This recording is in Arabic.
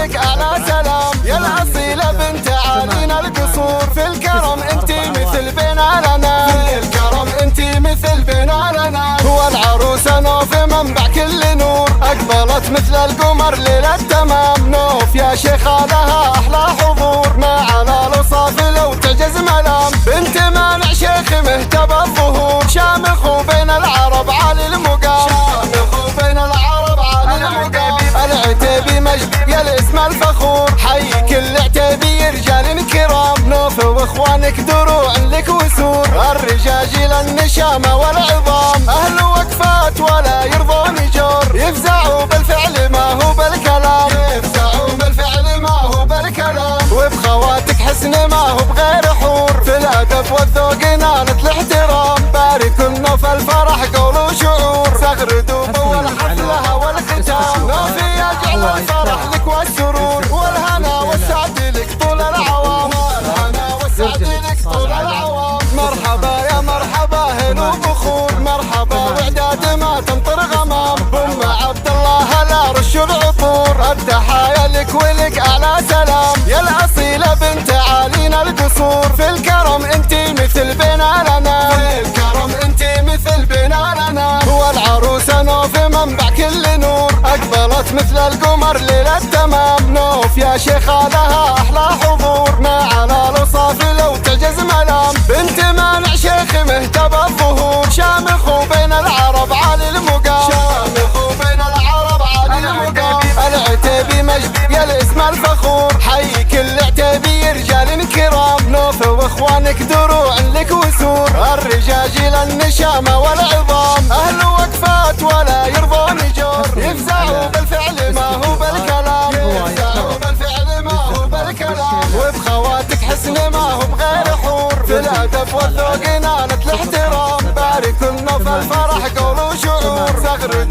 ولك اعلى سلام. يا الاصيله بنت عالينا القصور، في الكرم انتي مثل بنا لنا، في الكرم انتي مثل بنا لنا. هو العروسه نوف منبع كل نور، اقبلت مثل القمر ليله تمام. نوف يا شيخه لها احلى حضور، ما على الوصاف لو تعجز ملام. بنت مانع شيخ مهتبى الظهور، شامخ بين العرب عالي المقام، شامخ بين العرب عالي المقام. العتيبي مجد يا الاسم الفخور، حي كل عتيبي رجال كرام. نوف واخوانك دروع لك وسور، الرجاجيل النشامه والعظام. اهل وقفات ولا يرضون جور، يفزعوا بالفعل ما هو بالكلام، يفزعوا بالفعل ما هو بالكلام. وبخواتك حسن ما هو بغير حور، في الادب والذوق نالت الاحترام. بارك النوف الفرح قول وشعور، صغر دوب والحفله والختام. نوفي يجعل الفرح لك والسرور، والهنا والسعد لك طول العوام، والهنا والسعد لك طول العوام. مرحبا يا مرحبا هلو بخور، مرحبا وعداد ما تمطر غمام. ام عبد الله لا رش العطور، التحايا لك ولك اعلى سلام. يا الاصيله بنت عالينا القصور، في الكرم انتي مثل بنا لنا، في الكرم انتي مثل بنا لنا. هو العروسه نوف منبع كل نور، اقبلت مثل القمر ليله تمام. نوف يا شيخه لها احلى حضور، ما على الوصاف لو تعجز ملام. بنت مانع شيخ مهتبى الظهور، شامخ بين العرب عالي المقام، شامخ بين العرب عالي المقام. العتيبي مجد يا الاسم الفخور، حي كل عتيبي رجال كرام. نوف واخوانك دروع لك وسور، الرجاجيل النشامه والعظام. اهل وقفات ولا يرضون جور، يفزعوا بالفعل ما هو بالكلام، يفزعوا بالفعل ما هو بالكلام. وبخواتك حسن ما هو بغير حور، في الادب والذوق نالت الاحترام. بارك النوف الفرح قول وشعور، صغر